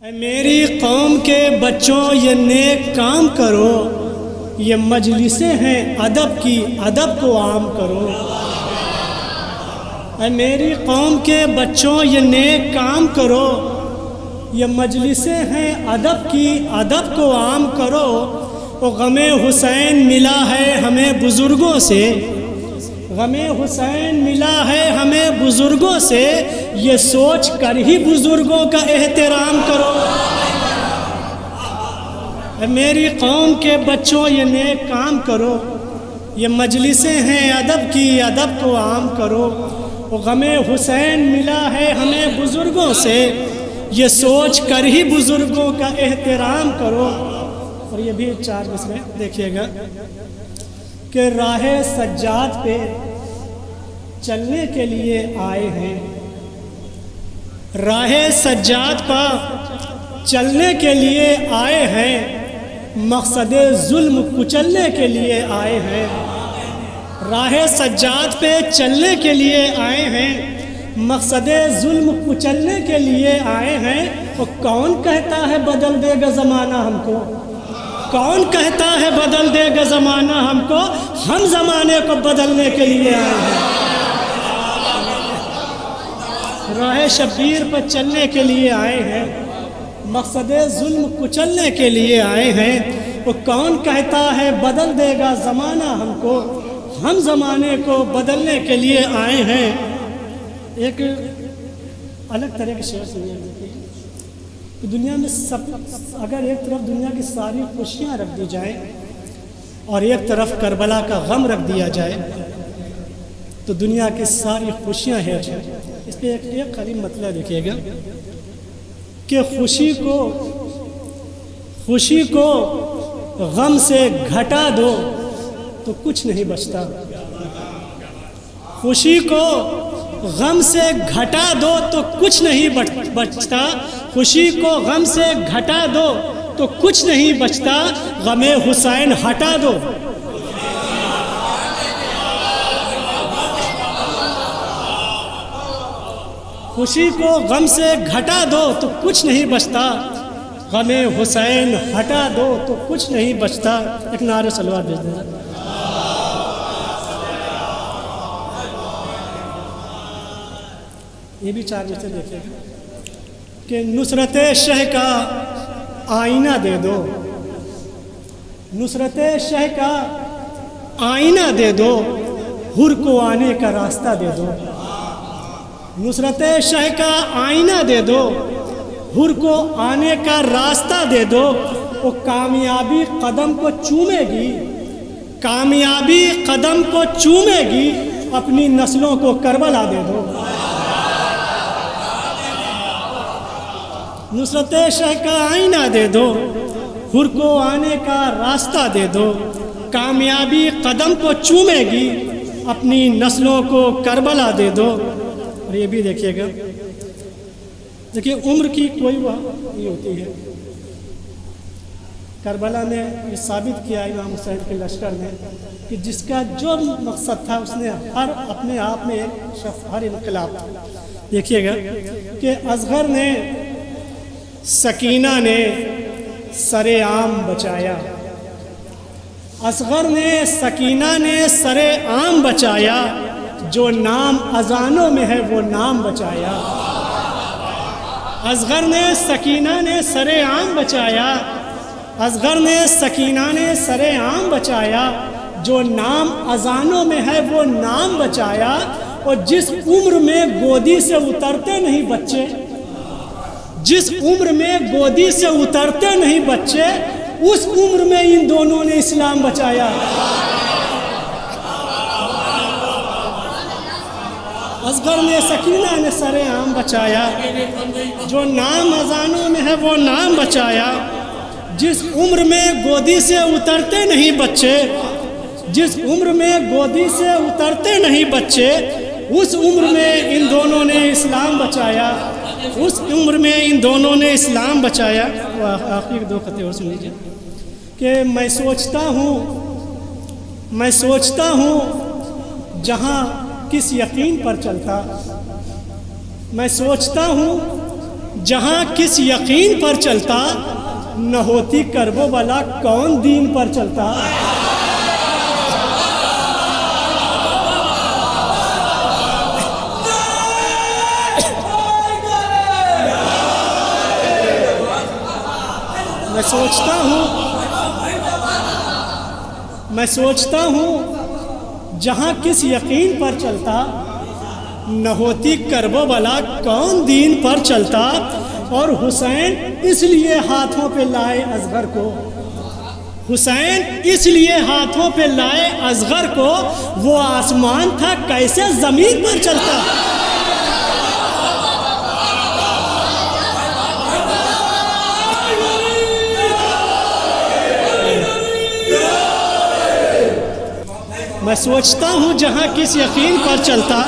اے میری قوم کے بچوں یہ نیک کام کرو، یہ مجلسیں ہیں ادب کی، ادب کو عام کرو۔ اے میری قوم کے بچوں یہ نیک کام کرو، یہ مجلسیں ہیں ادب کی، ادب کو عام کرو۔ وہ غم حسین ملا ہے ہمیں بزرگوں سے، غم حسین ملا ہے ہمیں بزرگوں سے، یہ سوچ کر ہی بزرگوں کا احترام کرو۔ اے میری قوم کے بچوں یہ نیک کام کرو، یہ مجلسیں ہیں ادب کی، ادب کو عام کرو۔ وہ غم حسین ملا ہے ہمیں بزرگوں سے، یہ سوچ کر ہی بزرگوں کا احترام کرو۔ اور یہ بھی 4 مصرے دیکھیے گا کہ راہ سجاد پہ چلنے کے لیے آئے ہیں، راہ سجاد پر چلنے کے لیے آئے ہیں، مقصد ظلم کچلنے کے لیے آئے ہیں۔ راہ سجاد پہ چلنے کے لیے آئے ہیں، مقصد ظلم کچلنے کے لیے آئے ہیں۔ وہ کون کہتا ہے بدل دے گا زمانہ ہم کو؟ کون کہتا ہے بدل دے گا زمانہ ہم کو؟ ہم زمانے کو بدلنے کے لیے آئے ہیں۔ راہ شبیر پر چلنے کے لیے آئے ہیں، مقصد ظلم کچلنے کے لیے آئے ہیں۔ وہ کون کہتا ہے بدل دے گا زمانہ ہم کو؟ ہم زمانے کو بدلنے کے لیے آئے ہیں۔ ایک الگ طرح کی شعر سنیے کہ دنیا میں اگر ایک طرف دنیا کی ساری خوشیاں رکھ دی جائیں اور ایک طرف کربلا کا غم رکھ دیا جائے تو دنیا کی ساری خوشیاں ہیں۔ اس پہ ایک خالی مطلب دیکھیے گا کہ خوشی کو غم سے گھٹا دو تو کچھ نہیں بچتا، خوشی کو غم سے گھٹا دو تو کچھ نہیں بچتا، خوشی کو غم سے گھٹا دو تو کچھ نہیں بچتا، غم حسین ہٹا دو۔ خوشی کو غم سے گھٹا دو تو کچھ نہیں بچتا، غم حسین ہٹا دو تو کچھ نہیں بچتا۔ ایک نعرہ صلوات بھیج دیں۔ یہ بھی 4 میں سے دیکھیں کہ نصرت شہ کا آئینہ دے دو، نصرت شہ کا آئینہ دے دو، حر کو آنے کا راستہ دے دو۔ نصرت شہ کا آئینہ دے دو، حر کو آنے کا راستہ دے دو۔ وہ کامیابی قدم کو چومے گی، کامیابی قدم کو چومے گی، اپنی نسلوں کو کربلا دے دو۔ نصرت شہ کا آئینہ دے دو، حر کو آنے کا راستہ دے دو، کامیابی قدم کو چومے گی، اپنی نسلوں کو کربلا دے دو۔ اور یہ بھی دیکھیے گا، دیکھیے عمر کی کوئی وہ نہیں ہوتی ہے۔ کربلا نے یہ ثابت کیا امام حسین کے لشکر نے کہ جس کا جو مقصد تھا اس نے اپنے آپ میں ہر انقلاب۔ دیکھیے گا کہ اصغر نے سکینہ نے سر عام بچایا، اصغر نے سکینہ نے سر عام بچایا، جو نام اذانوں میں ہے وہ نام بچایا۔ اصغر نے سکینہ نے سر عام بچایا، اصغر نے سکینہ نے سر عام بچایا، جو نام اذانوں میں ہے وہ نام بچایا۔ اور جس عمر میں گودی سے اترتے نہیں بچے، جس عمر میں گودی سے اترتے نہیں بچے، اس عمر میں ان دونوں نے اسلام بچایا۔ اصغر نے سکینہ نے سر عام بچایا، جو نام اذانوں میں ہے وہ نام بچایا۔ جس عمر میں گودی سے اترتے نہیں بچے، جس عمر میں گودی سے اترتے نہیں بچے، اس عمر میں ان دونوں نے اسلام بچایا، اس عمر میں ان دونوں نے اسلام بچایا۔ آخری 2 خطے اور سن لیجیے کہ میں سوچتا ہوں جہاں کس یقین پر چلتا، میں سوچتا ہوں جہاں کس یقین پر چلتا، نہ ہوتی کرب و بلا کون دین پر چلتا۔ میں سوچتا ہوں جہاں کس یقین پر چلتا، نہ ہوتی کرب و بلا کون دین پر چلتا۔ اور حسین اس لیے ہاتھوں پہ لائے اصغر کو، حسین اس لیے ہاتھوں پہ لائے اصغر کو، وہ آسمان تھا کیسے زمین پر چلتا۔ میں سوچتا ہوں جہاں کس یقین پر چلتا،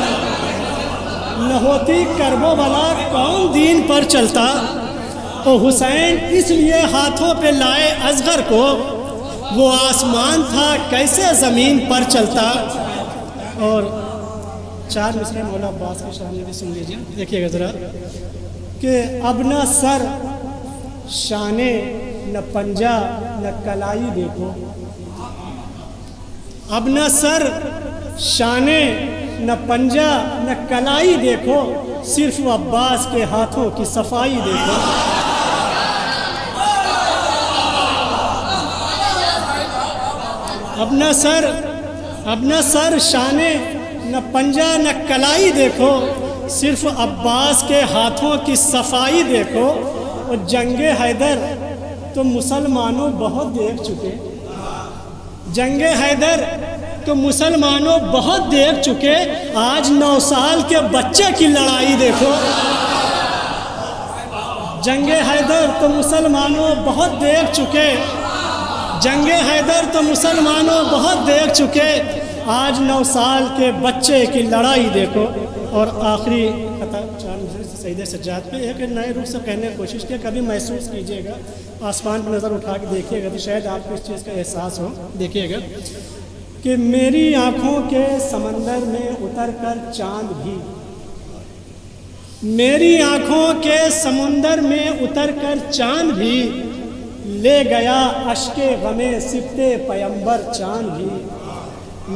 نہ ہوتی کرب و بلا کون دین پر چلتا۔ اور حسین اس لیے ہاتھوں پہ لائے اصغر کو، وہ آسمان تھا کیسے زمین پر چلتا۔ اور 4 مصرع مولا عباس کے شان میں بھی سن لیجیے، دیکھیے گا ذرا کہ اب نہ سر شانے نہ پنجہ نہ کلائی دیکھو، اب نہ سر شانے نہ پنجہ نہ کلائی دیکھو، صرف عباس کے ہاتھوں کی صفائی دیکھو۔ اب نہ سر شانے نہ پنجہ نہ کلائی دیکھو، صرف عباس کے ہاتھوں کی صفائی دیکھو۔ اور جنگ حیدر تو مسلمانوں بہت دیکھ چکے، جنگ حیدر تو مسلمانوں بہت دیکھ چکے، آج 9 سال کے بچے کی لڑائی دیکھو۔ جنگ حیدر تو مسلمانوں بہت دیکھ چکے، جنگ حیدر تو مسلمانوں بہت دیکھ چکے، آج 9 سال کے بچے کی لڑائی دیکھو۔ اور آخری خطا سید سجاد پہ ایک نئے روح سے کہنے کی کوشش کیا، کبھی محسوس کیجئے گا، آسمان پہ نظر اٹھا کے دیکھیے گا تو شاید آپ کو اس چیز کا احساس ہو۔ دیکھیے گا کہ میری آنکھوں کے سمندر میں اتر کر چاند بھی، میری آنکھوں کے سمندر میں اتر کر چاند بھی، لے گیا اشک غم صبط پیمبر چاند بھی،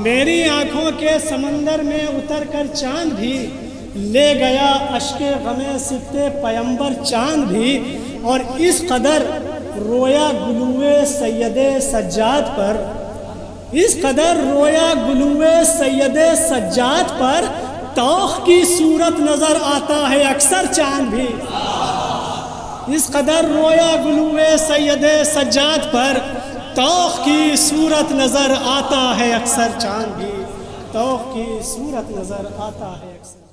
میری آنکھوں کے سمندر میں اتر کر چاند بھی، لے گیا اشک غم صبط پیمبر چاند بھی۔ اور اس قدر رویا گلوے سید سجاد پر، اس قدر رویا گلوے سید سجاد پر، توخ کی صورت نظر آتا ہے اکثر چاند بھی۔ اس قدر رویا گلوے سید سجاد پر، توخ کی صورت نظر آتا ہے اکثر چاند بھی، توخ کی صورت نظر آتا ہے اکثر۔